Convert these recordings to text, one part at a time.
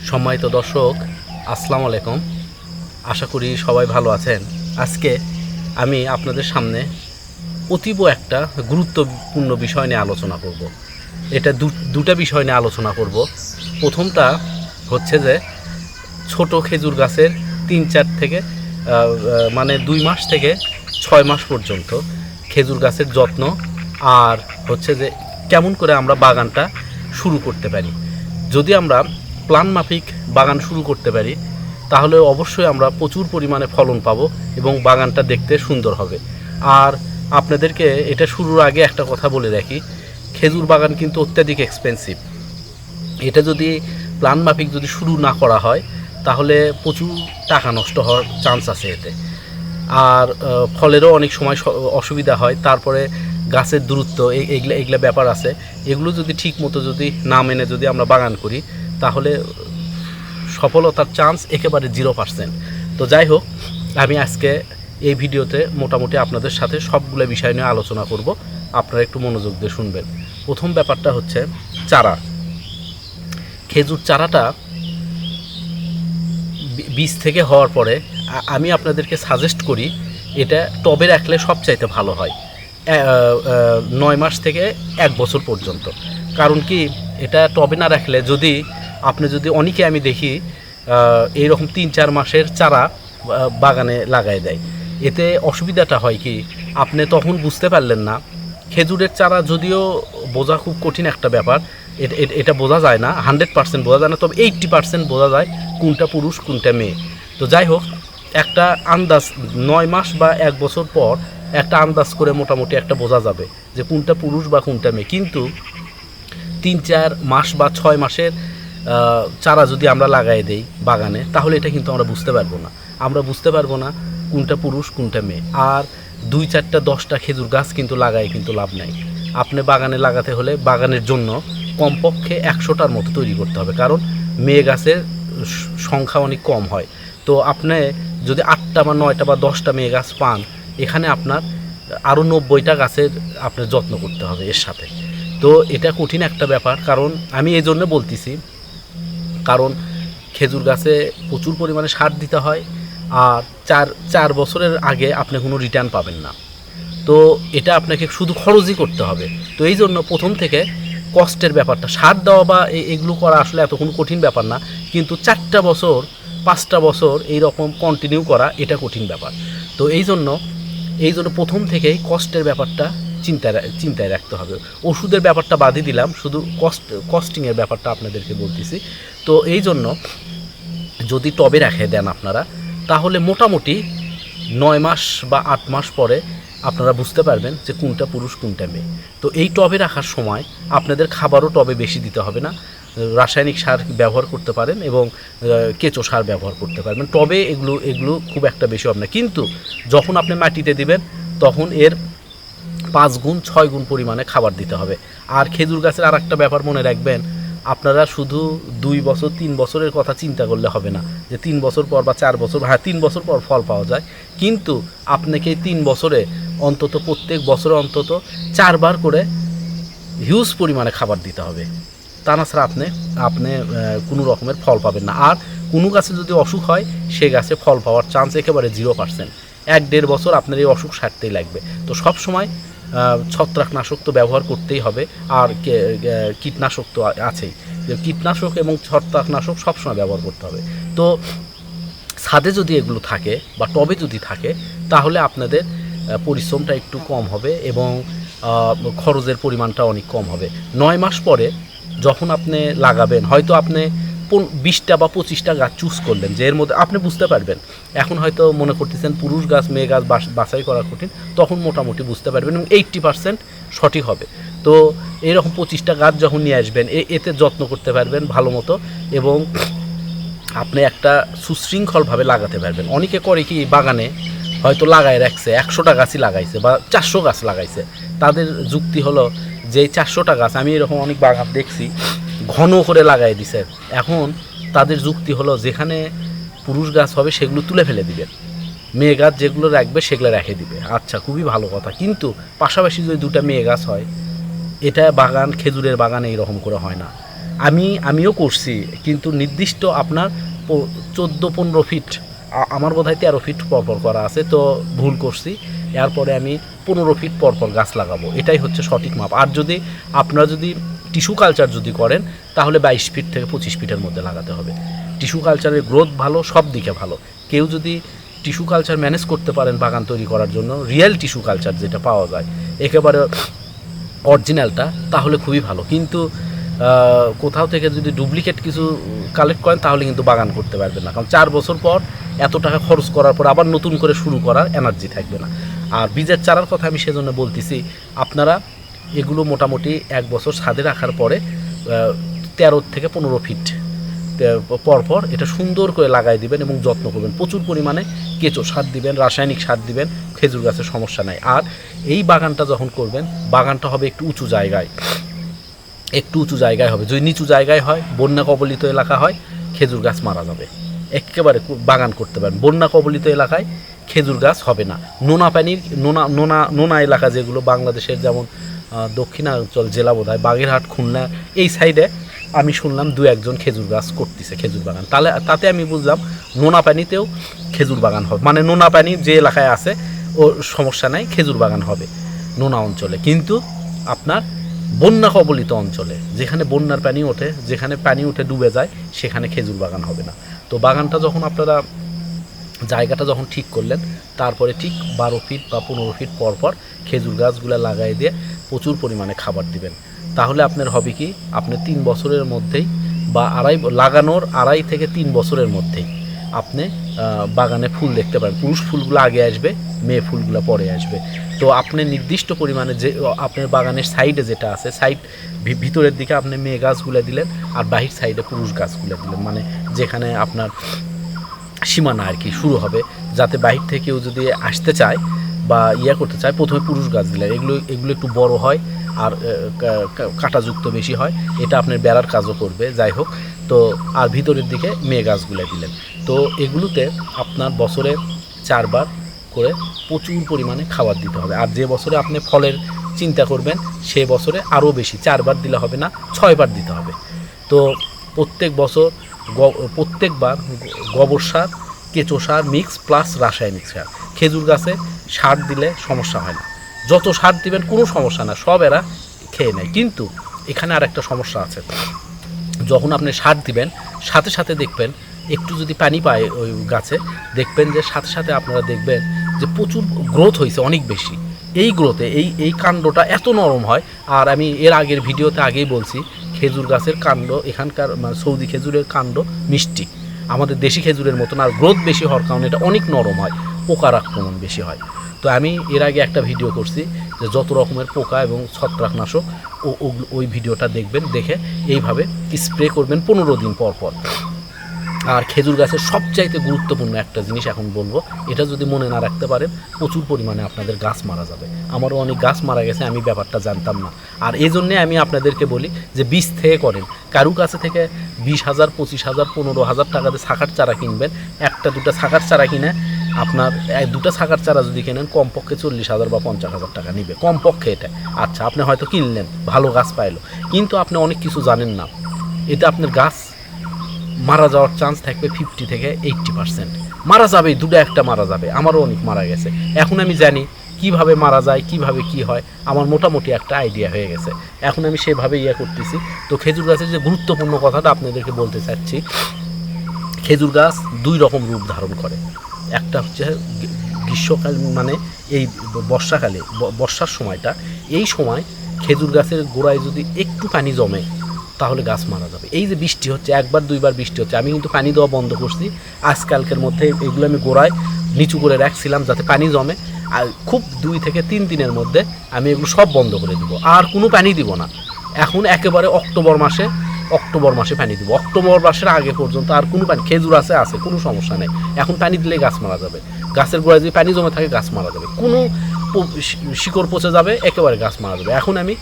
সম্মানিত দর্শক, আসসালামু আলাইকুম। আশা করি সবাই ভালো আছেন। আজকে আমি আপনাদের সামনে অতীব একটা গুরুত্বপূর্ণ বিষয় নিয়ে আলোচনা করব। এটা দুটা বিষয় নিয়ে আলোচনা করব। প্রথমটা হচ্ছে যে ছোট খেজুর গাছের 3-4 থেকে 2 মাস থেকে 6 মাস পর্যন্ত খেজুর গাছের যত্ন, আর হচ্ছে যে কেমন করে আমরা বাগানটা শুরু করতে পারি। যদি আমরা প্ল্যান মাফিক বাগান শুরু করতে পারি তাহলে অবশ্যই আমরা প্রচুর পরিমাণে ফলন পাবো এবং বাগানটা দেখতে সুন্দর হবে। আর আপনাদেরকে এটা শুরুর আগে একটা কথা বলে রাখি, খেজুর বাগান কিন্তু অত্যাধিক এক্সপেন্সিভ। এটা যদি প্ল্যান মাফিক যদি শুরু না করা হয় তাহলে প্রচুর টাকা নষ্ট হওয়ার চান্স আছে এতে। আর ফলেরও অনেক সময় অসুবিধা হয়। তারপরে গাছের দূরত্ব, এগুলা ব্যাপার আছে। এগুলো যদি ঠিক মতো যদি না মেনে যদি আমরা বাগান করি তাহলে সফলতার চান্স একেবারে 0%। তো যাই হোক, আমি আজকে এই ভিডিওতে মোটামুটি আপনাদের সাথে সবগুলো বিষয় নিয়ে আলোচনা করব। আপনারা একটু মনোযোগ দিয়ে শুনবেন। প্রথম ব্যাপারটা হচ্ছে চারা। খেজুর চারাটা বীজ থেকে হওয়ার পরে আমি আপনাদেরকে সাজেস্ট করি এটা টবে রাখলে সবচাইতে ভালো হয় 9 মাস থেকে 1 বছর পর্যন্ত। কারণ কি, এটা টবে না রাখলে যদি অনেকে আমি দেখি এইরকম 3-4 মাসের চারা বাগানে লাগাই দেয়। এতে অসুবিধাটা হয় কি, আপনি তখন বুঝতে পারলেন না। খেজুরের চারা যদিও বোঝা খুব কঠিন একটা ব্যাপার, এটা বোঝা যায় না, 100% বোঝা যায় না, তবে 80% বোঝা যায় কোনটা পুরুষ কোনটা মেয়ে। তো যাই হোক, একটা আন্দাজ 9 মাস বা 1 বছর পর একটা আন্দাজ করে মোটামুটি একটা বোঝা যাবে যে কোনটা পুরুষ বা কোনটা মেয়ে। কিন্তু 3-4 মাস বা 6 মাসের চারা যদি আমরা লাগাই দেই বাগানে তাহলে এটা কিন্তু আমরা বুঝতে পারবো না কোনটা পুরুষ কোনটা মেয়ে। আর 2-4-10টা খেজুর গাছ কিন্তু লাগায় কিন্তু লাভ নাই। আপনি বাগানে লাগাতে হলে বাগানের জন্য কমপক্ষে 100টার মতো তৈরি করতে হবে, কারণ মেয়ে গাছের সংখ্যা অনেক কম হয়। তো আপনি যদি 8টা বা 9টা বা 10টা মেয়ে গাছ পান, এখানে আপনার আরও 90টা গাছের আপনার যত্ন করতে হবে এর সাথে। তো এটা কঠিন একটা ব্যাপার। কারণ আমি এই জন্য বলতেছি, কারণ খেজুর গাছে প্রচুর পরিমাণে সার দিতে হয়, আর 4 বছরের আগে আপনি কোনো রিটার্ন পাবেন না। তো এটা আপনাকে শুধু খরচই করতে হবে। তো এই জন্য প্রথম থেকে কষ্টের ব্যাপারটা, সার দেওয়া বা এগুলো করা আসলে এত কোনো কঠিন ব্যাপার না, কিন্তু 4টা বছর 5টা বছর এইরকম কন্টিনিউ করা এটা কঠিন ব্যাপার। তো এই জন্য প্রথম থেকেই কষ্টের ব্যাপারটা চিন্তায় রাখতে হবে। ওষুধের ব্যাপারটা বাদই দিলাম, শুধু কস্টিংয়ের ব্যাপারটা আপনাদেরকে বলতেছি। তো এই জন্য যদি টবে রেখে দেন আপনারা, তাহলে মোটামুটি 9 মাস বা 8 মাস পরে আপনারা বুঝতে পারবেন যে কোনটা পুরুষ কোনটা মেয়ে। তো এই টবে রাখার সময় আপনাদের খাবারও টবে বেশি দিতে হবে না, রাসায়নিক সার ব্যবহার করতে পারেন এবং কেঁচো সার ব্যবহার করতে পারবেন। টবে এগুলো খুব একটা বেশি হবে না, কিন্তু যখন আপনি মাটিতে দিবেন তখন এর 5 গুণ 6 গুণ পরিমাণে খাবার দিতে হবে। আর খেজুর গাছের আর একটা ব্যাপার মনে রাখবেন, আপনারা শুধু 2 বছর 3 বছরের কথা চিন্তা করলে হবে না যে 3 বছর পর বা 4 বছর, হ্যাঁ 3 বছর পর ফল পাওয়া যায়, কিন্তু আপনাকে 3 বছরে অন্তত প্রত্যেক বছরে অন্তত 4 বার করে হিউজ পরিমাণে খাবার দিতে হবে। তা না ছাড়া আপনি কোনো রকমের ফল পাবেন না। আর কোনো গাছে যদি অসুখ হয় সে গাছে ফল পাওয়ার চান্স একেবারে 0%। 1-1.5 বছর আপনার এই অসুখ সারতেই লাগবে। তো সব সময় ছত্রাকনাশক তো ব্যবহার করতেই হবে, আর কীটনাশক তো আছেই। কীটনাশক এবং ছত্রাকনাশক সবসময় ব্যবহার করতে হবে। তো ছাদে যদি এগুলো থাকে বা টবে যদি থাকে তাহলে আপনাদের পরিশ্রমটা একটু কম হবে এবং খরচের পরিমাণটা অনেক কম হবে। 9 মাস পরে যখন আপনি লাগাবেন, হয়তো আপনি 20টা বা 25টা গাছ চুজ করলেন যে এর মধ্যে আপনি বুঝতে পারবেন। এখন হয়তো মনে করতেছেন পুরুষ গাছ মেয়ে গাছ বাছাই করা কঠিন, তখন মোটামুটি বুঝতে পারবেন এবং 80% সঠিক হবে। তো এরকম 25টা গাছ যখন নিয়ে আসবেন, এতে যত্ন করতে পারবেন ভালো মতো এবং আপনি একটা সুশৃঙ্খলভাবে লাগাতে পারবেন। অনেকে করে কি, বাগানে হয়তো লাগায় রাখছে 100টা গাছই লাগাইছে বা 400 গাছ লাগাইছে, তাদের যুক্তি হলো যে 400টা গাছ, আমি এরকম অনেক বাগান দেখছি ঘন করে লাগাই দিছে। এখন তাদের যুক্তি হলো যেখানে পুরুষ গাছ হবে সেগুলো তুলে ফেলে দিবেন, মেয়ে গাছ যেগুলো রাখবে সেগুলো রেখে দিবে। আচ্ছা, খুবই ভালো কথা, কিন্তু পাশাপাশি যদি 2টা মেয়ে গাছ হয়, এটা খেজুরের বাগানে এইরকম করে হয় না। আমিও করছি, কিন্তু নির্দিষ্ট আপনার 14-15 ফিট, আমার বোধহয় 13 ফিট পরপর করা আছে, তো ভুল করছি। এরপরে আমি 15 ফিট পরপর গাছ লাগাবো, এটাই হচ্ছে সঠিক মাপ। আর যদি আপনারা যদি টিস্যু কালচার যদি করেন, তাহলে 22 ফিট থেকে 25 ফিটের মধ্যে লাগাতে হবে। টিস্যু কালচারের গ্রোথ ভালো, সব দিকে ভালো। কেউ যদি টিস্যু কালচার ম্যানেজ করতে পারেন বাগান তৈরি করার জন্য, রিয়েল টিস্যু কালচার যেটা পাওয়া যায় একেবারে অরিজিনালটা, তাহলে খুবই ভালো। কিন্তু কোথাও থেকে যদি ডুপ্লিকেট কিছু কালেক্ট করেন, তাহলে কিন্তু বাগান করতে পারবেন না, কারণ 4 বছর পর এত টাকা খরচ করার পর আবার নতুন করে শুরু করার এনার্জি থাকবে না। আর বীজের চারার কথা আমি সেজন্য বলতেছি, আপনারা এগুলো মোটামুটি 1 বছর ছাদে রাখার পরে 13 থেকে 15 ফিট পরপর এটা সুন্দর করে লাগাই দিবেন এবং যত্ন করবেন। প্রচুর পরিমাণে কেঁচো সার দিবেন, রাসায়নিক সার দিবেন, খেজুর গাছের সমস্যা নাই। আর এই বাগানটা যখন করবেন, বাগানটা হবে একটু উঁচু জায়গায় হবে। যদি নিচু জায়গায় হয়, বন্যা কবলিত এলাকা হয়, খেজুর গাছ মারা যাবে। একেবারে বাগান করতে পারেন। বন্যা কবলিত এলাকায় খেজুর গাছ হবে না। নোনা এলাকা যেগুলো বাংলাদেশের, যেমন দক্ষিণাঞ্চল জেলা বোধহয় বাগেরহাট, খুলনা, এই সাইডে আমি শুনলাম 2-1 খেজুর গাছ করতেছে, খেজুর বাগান। তাতে আমি বুঝলাম নোনা পানিতেও খেজুর বাগান হবে, মানে নোনা পানি যে এলাকায় আছে ও সমস্যা নাই, খেজুর বাগান হবে নোনা অঞ্চলে। কিন্তু আপনার বন্যা কবলিত অঞ্চলে, যেখানে বন্যার পানি ওঠে, যেখানে পানি উঠে ডুবে যায়, সেখানে খেজুর বাগান হবে না। তো বাগানটা যখন আপনারা জায়গাটা যখন ঠিক করলেন, তারপরে ঠিক 12 ফিট বা 15 ফিট পরপর খেজুর গাছগুলো লাগাই দিয়ে প্রচুর পরিমাণে খাবার দিবেন। তাহলে আপনার হবে কি, আপনি 3 বছরের মধ্যেই বা লাগানোর 2.5 থেকে 3 বছরের মধ্যেই আপনি বাগানে ফুল দেখতে পাবেন। পুরুষ ফুলগুলো আগে আসবে, মেয়ে ফুলগুলো পরে আসবে। তো আপনি নির্দিষ্ট পরিমাণে যে আপনার বাগানের সাইডে যেটা আছে, ভিতরের দিকে আপনি মেয়ে গাছগুলো দিলেন, আর বাহির সাইডে পুরুষ গাছগুলো দিলেন, মানে যেখানে আপনার সীমানা আর কি শুরু হবে, যাতে বাহির থেকেও যদি আসতে চায় বা করতে চায়, প্রথমে পুরুষ গাছ দিলেন। এগুলো একটু বড় হয় আর কাঁটাযুক্ত বেশি হয়, এটা আপনার বেড়ার কাজও করবে, যাই হোক। তো আর ভিতরের দিকে মেয়ে গাছগুলো দিলেন। তো এগুলোতে আপনার বছরে 4 বার করে প্রচুর পরিমাণে খাবার দিতে হবে। আর যে বছরে আপনি ফলের চিন্তা করবেন, সে বছরে আরও বেশি, 4 বার দিলে হবে না, 6 বার দিতে হবে। তো প্রত্যেকবার গোবর সার, কেঁচো সার মিক্স প্লাস রাসায়নিক সার। খেজুর গাছে সার দিলে সমস্যা হয় না, যত সার দিবেন কোনো সমস্যা না, সব এরা খেয়ে নেয়। কিন্তু এখানে আর একটা সমস্যা আছে, যখন আপনি সার দিবেন, সাথে সাথে দেখবেন একটু যদি পানি পায় ওই গাছে, দেখবেন যে সাথে সাথে আপনারা দেখবেন যে প্রচুর গ্রোথ হয়েছে, অনেক বেশি। এই গ্রোথে এই কাণ্ডটা এত নরম হয়। আর আমি এর আগের ভিডিওতে আগেই বলছি, খেজুর গাছের কাণ্ড এখানকার, মানে সৌদি খেজুরের কাণ্ড মিষ্টি, আমাদের দেশি খেজুরের মতন। আর গ্রোথ বেশি হওয়ার কারণে এটা অনেক নরম হয়, পোকার আক্রমণ বেশি হয়। তো আমি এর আগে একটা ভিডিও করছি যে যত রকমের পোকা এবং ছত্রাকনাশক, ওই ভিডিওটা দেখবেন, দেখে এইভাবে স্প্রে করবেন 15 দিন পর পর। আর খেজুর গাছের সবচাইতে গুরুত্বপূর্ণ একটা জিনিস এখন বলবো, এটা যদি মনে না রাখতে পারেন, প্রচুর পরিমাণে আপনাদের গাছ মারা যাবে। আমারও অনেক গাছ মারা গেছে, আমি ব্যাপারটা জানতাম না। আর এই জন্যে আমি আপনাদেরকে বলি যে বীজ থেকে করেন। কারু কাছে থেকে 20,000, 25,000, 15,000 টাকা দিয়ে শাখার চারা কিনবেন, 1-2টা শাখার চারা কিনে আপনার 2টা শাখার চারা যদি কেনেন, কমপক্ষে 40,000 বা 50,000 টাকা নিবে, কমপক্ষে এটা। আচ্ছা, আপনি হয়তো কিনলেন, ভালো গাছ পাইলো, কিন্তু আপনি অনেক কিছু জানেন না, এতে আপনার গাছ মারা যাওয়ার চান্স থাকবে 50 থেকে 80%। মারা যাবে, 2-1টা মারা যাবে। আমারও অনেক মারা গেছে। এখন আমি জানি কিভাবে মারা যায়, কিভাবে কি হয়, আমার মোটামুটি একটা আইডিয়া হয়ে গেছে। এখন আমি সেভাবে করতেছি। তো খেজুর গাছের যে গুরুত্বপূর্ণ কথাটা আপনাদেরকে বলতে চাচ্ছি, খেজুর গাছ 2 রকম রূপ ধারণ করে। একটা হচ্ছে গ্রীষ্মকাল, মানে এই বর্ষাকালে, বর্ষার সময়টা, এই সময় খেজুর গাছের গোড়ায় যদি একটু পানি জমে, তাহলে গাছ মারা যাবে। এই যে বৃষ্টি হচ্ছে, 1-2 বার বৃষ্টি হচ্ছে, আমি কিন্তু পানি দেওয়া বন্ধ করছি আজকালকের মধ্যে। এগুলো আমি গোড়ায় নিচু করে রাখছিলাম যাতে পানি জমে, আর খুব 2 থেকে 3 দিনের মধ্যে আমি এগুলো সব বন্ধ করে দিব, আর কোনো পানি দিব না। এখন একেবারে অক্টোবর মাসে পানি দিব। অক্টোবর মাসের আগে পর্যন্ত আর কোনো পানি, খেজুর আছে কোনো সমস্যা নেই। এখন পানি দিলে গাছ মারা যাবে। গাছের গোড়ায় যদি পানি জমে থাকে, গাছ মারা যাবে, কোনো শিকড় পচে যাবে, একেবারে গাছ মারা যাবে। এখন আমি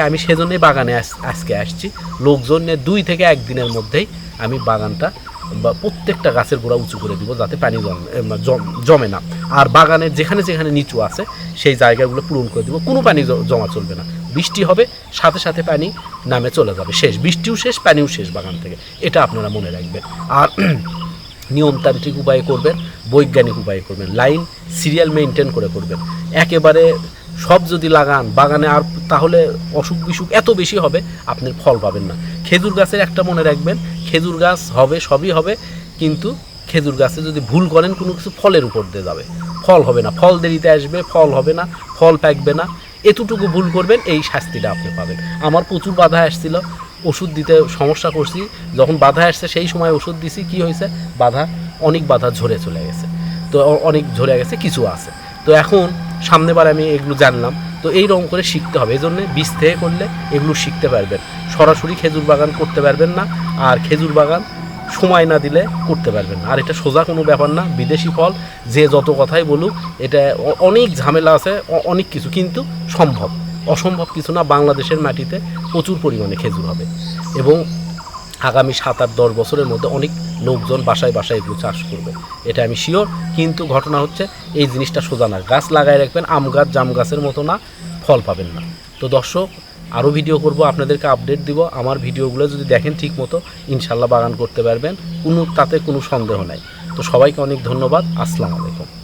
আমি সেজন্যই বাগানে আজকে আসছি, লোকজন নিয়ে 2 থেকে 1 দিনের মধ্যেই আমি বাগানটা বা প্রত্যেকটা গাছের গোড়া উঁচু করে দিব, যাতে পানি জমে না। আর বাগানের যেখানে যেখানে নিচু আছে সেই জায়গাগুলো পূরণ করে দিব, কোনো পানি জমা চলবে না। বৃষ্টি হবে, সাথে সাথে পানি নামে চলে যাবে, শেষ, বৃষ্টিও শেষ, পানিও শেষ বাগান থেকে। এটা আপনারা মনে রাখবেন। আর নিয়মতান্ত্রিক উপায়ে করবেন, বৈজ্ঞানিক উপায়ে করবেন, লাইন সিরিয়াল মেনটেন করে করবেন। একেবারে সব যদি লাগান বাগানে, আর তাহলে অসুখ বিসুখ এত বেশি হবে, আপনি ফল পাবেন না। খেজুর গাছের একটা মনে রাখবেন, খেজুর গাছ হবে, সবই হবে, কিন্তু খেজুর গাছে যদি ভুল করেন কোনো কিছু, ফলের উপর দিয়ে যাবে, ফল হবে না, ফল দেরিতে আসবে, ফল হবে না, ফল পাকবে না। এতটুকু ভুল করবেন, এই শাস্তিটা আপনি পাবেন। আমার প্রচুর বাধা আসছিল, ওষুধ দিতে সমস্যা করছি, যখন বাধা আসছে সেই সময় ওষুধ দিছি, কি হয়েছে, অনেক বাধা ঝরে চলে গেছে। তো অনেক ঝরে গেছে, কিছু আছে। তো এখন সামনেবার আমি এগুলো জানলাম, তো এইরকম করে শিখতে হবে। এই জন্যে বীজ থেকে করলে এগুলো শিখতে পারবেন। সরাসরি খেজুর বাগান করতে পারবেন না, আর খেজুর বাগান সময় না দিলে করতে পারবেন না। আর এটা সোজা কোনো ব্যাপার না, বিদেশি ফল, যে যত কথাই বলুক, এটা অনেক ঝামেলা আছে, অনেক কিছু, কিন্তু সম্ভব, অসম্ভব কিছু না। বাংলাদেশের মাটিতে প্রচুর পরিমাণে খেজুর হবে, এবং আগামী 7-8-10 বছরের মধ্যে অনেক লোকজন বাসায় বাসায় এগুলো চাষ করবে, এটা আমি শিওর। কিন্তু ঘটনা হচ্ছে এই জিনিসটা সোজা না, গাছ লাগায় রাখবেন, আম গাছ জাম গাছের মতো না, ফল পাবেন না। তো দর্শক, আরও ভিডিও করব, আপনাদেরকে আপডেট দিব। আমার ভিডিওগুলো যদি দেখেন ঠিক মতো, ইনশাল্লাহ বাগান করতে পারবেন, তাতে কোনো সন্দেহ নাই। তো সবাইকে অনেক ধন্যবাদ। আসসালামু আলাইকুম।